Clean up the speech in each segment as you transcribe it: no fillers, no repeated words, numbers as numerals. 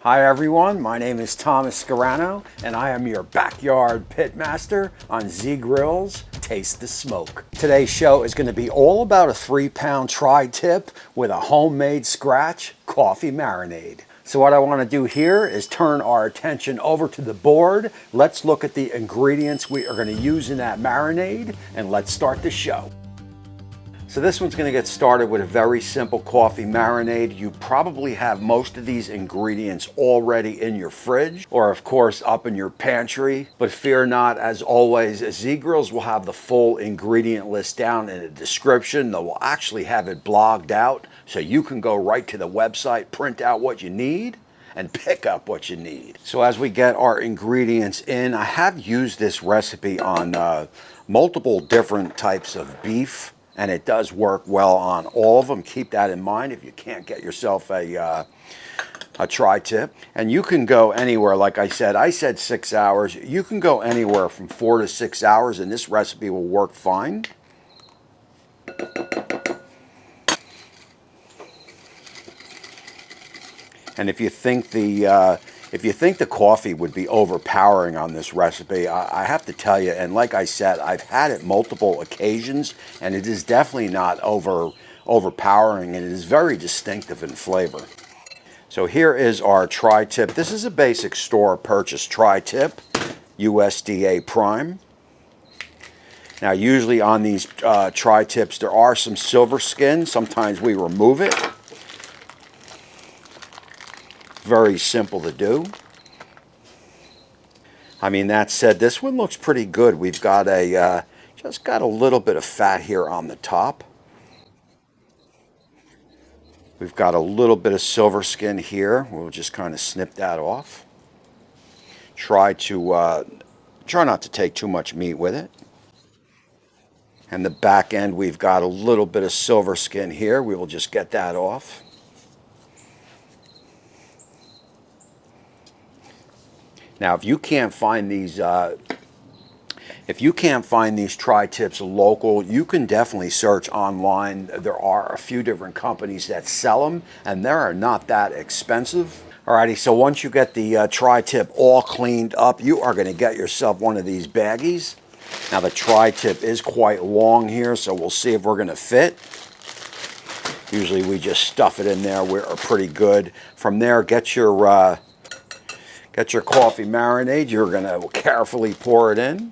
Hi everyone, my name is Thomas Scarano and I am your backyard pit master on Z Grill's Taste the Smoke. Today's show is going to be all about a 3-pound tri-tip with a homemade scratch coffee marinade. So what I want to do here is turn our attention over to the board. Let's look at the ingredients we are going to use in that marinade and let's start the show. So this one's going to get started with a very simple coffee marinade. You probably have most of these ingredients already in your fridge or of course up in your pantry, but fear not, as always, Z Grills will have the full ingredient list down in the description. They will actually have it blogged out so you can go right to the website, print out what you need and pick up what you need. So as we get our ingredients in, I have used this recipe on multiple different types of beef, and it does work well on all of them. Keep that in mind if you can't get yourself a tri-tip. And you can go anywhere, like I said 6 hours. You can go anywhere from 4 to 6 hours and this recipe will work fine. And if you think the coffee would be overpowering on this recipe, I have to tell you, and like I said, I've had it multiple occasions, and it is definitely not overpowering, and it is very distinctive in flavor. So here is our tri-tip. This is a basic store purchase tri-tip, USDA Prime. Now usually on these tri-tips there are some silver skin. Sometimes we remove it. Very simple to do. I mean, that said, this one looks pretty good. We've got just got a little bit of fat here on the top. We've got a little bit of silver skin here. We'll just kind of snip that off. Try not to take too much meat with it. And the back end, we've got a little bit of silver skin here. We will just get that off. Now, if you can't find these tri-tips local, you can definitely search online. There are a few different companies that sell them, and they are not that expensive. Alrighty, so once you get the tri-tip all cleaned up, you are going to get yourself one of these baggies. Now, the tri-tip is quite long here, so we'll see if we're going to fit. Usually, we just stuff it in there. We're pretty good. From there, get your coffee marinade. You're going to carefully pour it in.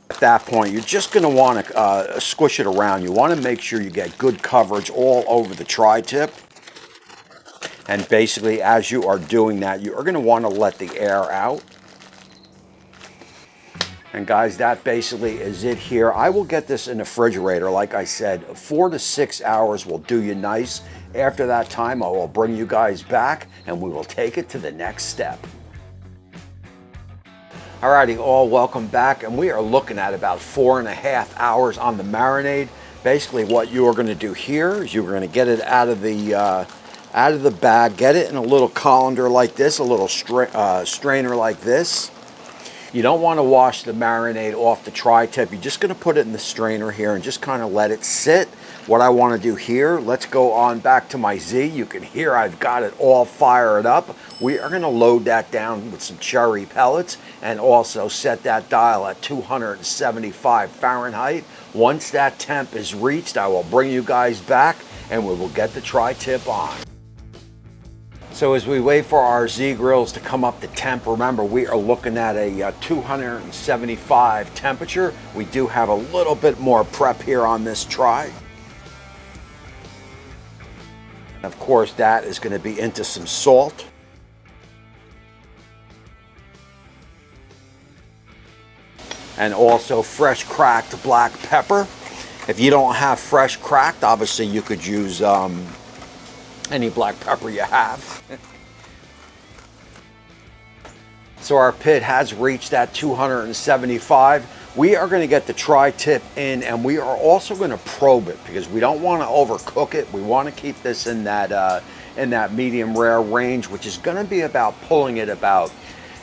At that point, you're just going to want to squish it around. You want to make sure you get good coverage all over the tri-tip. And basically, as you are doing that, you are going to want to let the air out. And guys, that basically is it here. I will get this in the refrigerator. Like I said, 4 to 6 hours will do you nice. After that time, I will bring you guys back and we will take it to the next step. Alrighty, all welcome back, and we are looking at about 4.5 hours on the marinade. Basically, what you are going to do here is you're going to get it out of the bag, get it in a little colander like this, a little strainer like this. You don't want to wash the marinade off the tri-tip. You're just going to put it in the strainer here and just kind of let it sit. What I want to do here, let's go on back to my Z. You can hear I've got it all fired up. We are going to load that down with some cherry pellets and also set that dial at 275 Fahrenheit. Once that temp is reached, I will bring you guys back and we will get the tri-tip on. So as we wait for our Z Grills to come up to temp, remember we are looking at a 275 temperature. We do have a little bit more prep here on this tri. Of course, that is going to be into some salt. And also fresh cracked black pepper. If you don't have fresh cracked, obviously you could use any black pepper you have. So our pit has reached that 275. We are going to get the tri-tip in and we are also going to probe it because we don't want to overcook it. We want to keep this in that medium rare range, which is going to be about pulling it about,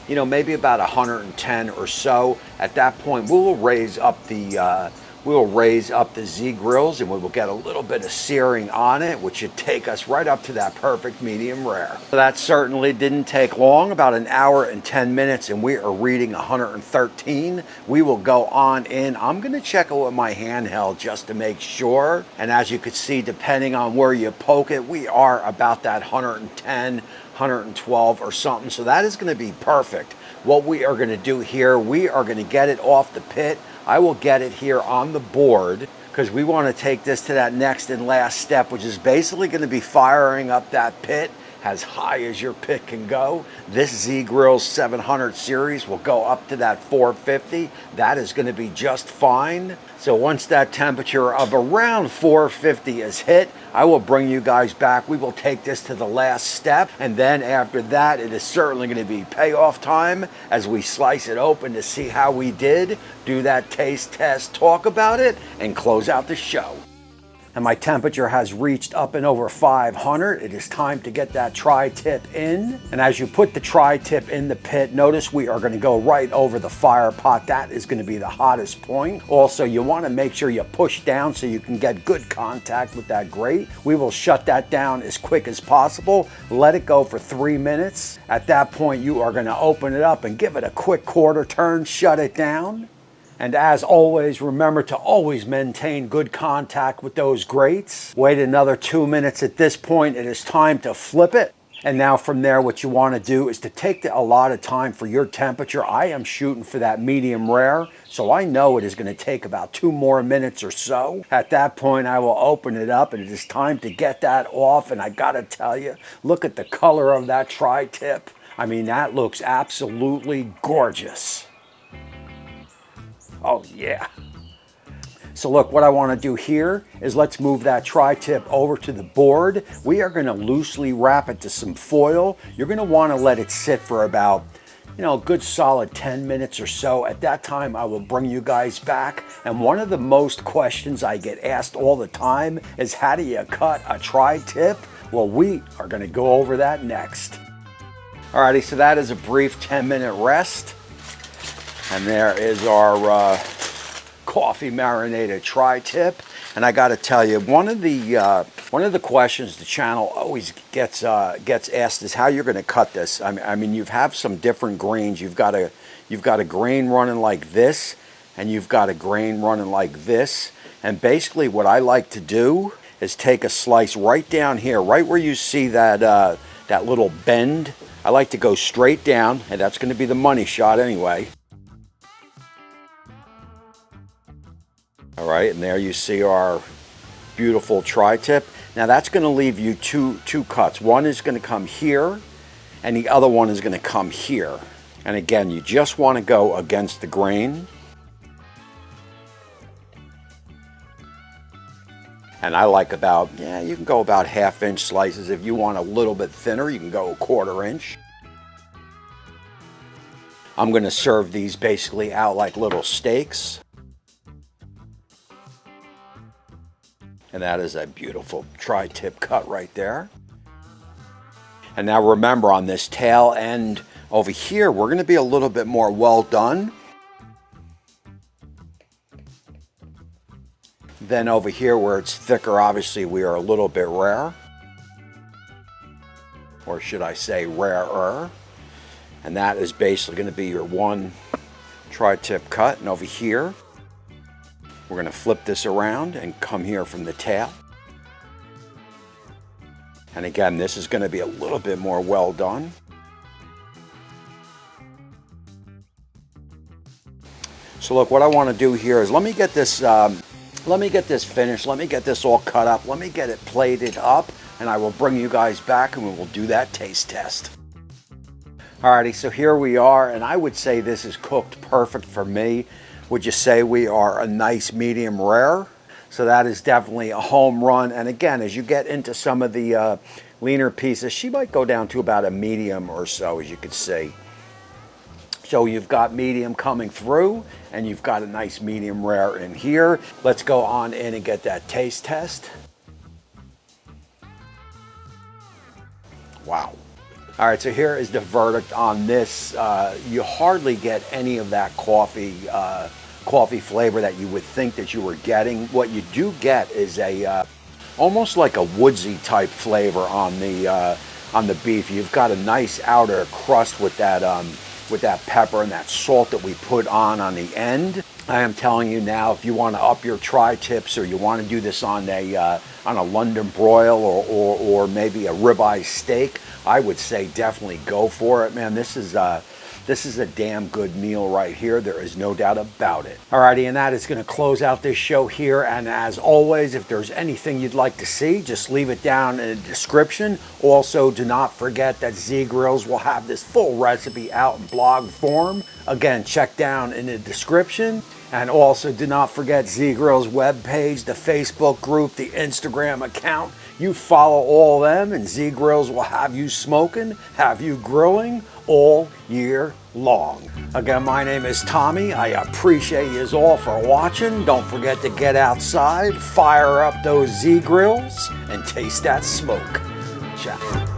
maybe about 110 or so. At that point, we'll raise up the we'll raise up the Z grills and we will get a little bit of searing on it, which should take us right up to that perfect medium rare. So that certainly didn't take long, about an hour and 10 minutes, and we are reading 113. We will go on in. I'm gonna check it with my handheld just to make sure. And as you can see, depending on where you poke it, we are about that 110, 112 or something. So that is gonna be perfect. What we are gonna do here, we are gonna get it off the pit. I will get it here on the board because we want to take this to that next and last step, which is basically going to be firing up that pit as high as your pit can go. This Z Grill 700 series will go up to that 450. That is going to be just fine. So once that temperature of around 450 is hit, I will bring you guys back. We will take this to the last step. And then after that, it is certainly going to be payoff time as we slice it open to see how we did, do that taste test, talk about it, and close out the show. And my temperature has reached up and over 500. It is time to get that tri-tip in. And as you put the tri-tip in the pit, notice we are gonna go right over the fire pot. That is gonna be the hottest point. Also, you wanna make sure you push down so you can get good contact with that grate. We will shut that down as quick as possible. Let it go for 3 minutes. At that point, you are gonna open it up and give it a quick quarter turn, shut it down. And as always, remember to always maintain good contact with those grates. Wait another 2 minutes. At this point, it is time to flip it. And now from there, what you want to do is to take the allotted time for your temperature. I am shooting for that medium rare, so I know it is going to take about 2 more minutes or so. At that point, I will open it up, and it is time to get that off. And I got to tell you, look at the color of that tri-tip. I mean, that looks absolutely gorgeous. Oh yeah. So look, what I want to do here is let's move that tri-tip over to the board. We are going to loosely wrap it to some foil. You're going to want to let it sit for about, a good solid 10 minutes or so. At that time, I will bring you guys back. And one of the most questions I get asked all the time is, how do you cut a tri-tip? Well, we are going to go over that next. Alrighty, so that is a brief 10-minute rest. And there is our coffee-marinated tri-tip. And I got to tell you, one of the questions the channel always gets asked is how you're going to cut this. I mean, you have some different grains. You've got a grain running like this, and you've got a grain running like this. And basically, what I like to do is take a slice right down here, right where you see that that little bend. I like to go straight down, and that's going to be the money shot anyway. All right, and there you see our beautiful tri-tip. Now that's going to leave you two cuts. One is going to come here, and the other one is going to come here. And again, you just want to go against the grain. And I like about, you can go about 1/2 inch slices. If you want a little bit thinner, you can go 1/4 inch. I'm going to serve these basically out like little steaks. And that is a beautiful tri-tip cut right there. And now remember, on this tail end over here, we're going to be a little bit more well done. Then over here where it's thicker, obviously we are a little bit rare. Or should I say rarer. And that is basically going to be your one tri-tip cut. And over here, we're going to flip this around and come here from the tail. And again, this is going to be a little bit more well done. So look, what I want to do here is let me get this finished. Let me get this all cut up. Let me get it plated up, and I will bring you guys back and we will do that taste test. Alrighty, so here we are, and I would say this is cooked perfect for me. Would you say we are a nice medium rare? So that is definitely a home run. And again, as you get into some of the leaner pieces, she might go down to about a medium or so, as you can see. So you've got medium coming through, and you've got a nice medium rare in here. Let's go on in and get that taste test. Wow. All right, so here is the verdict on this. You hardly get any of that coffee coffee flavor that you would think that you were getting. What you do get is a almost like a woodsy type flavor on the beef. You've got a nice outer crust with that pepper and that salt that we put on the end. I am telling you now, if you want to up your tri-tips, or you want to do this on a London broil or maybe a ribeye steak, I would say definitely go for it, man. This is a damn good meal right here. There is no doubt about it. Alrighty, and that is going to close out this show here. And as always, if there's anything you'd like to see, just leave it down in the description. Also, do not forget that Z Grills will have this full recipe out in blog form. Again, check down in the description. And also, do not forget Z Grill's webpage, the Facebook group, the Instagram account. You follow all them, and Z Grills will have you smoking, have you grilling all year long. Again, my name is Tommy. I appreciate you all for watching. Don't forget to get outside, fire up those Z Grills, and taste that smoke. Ciao.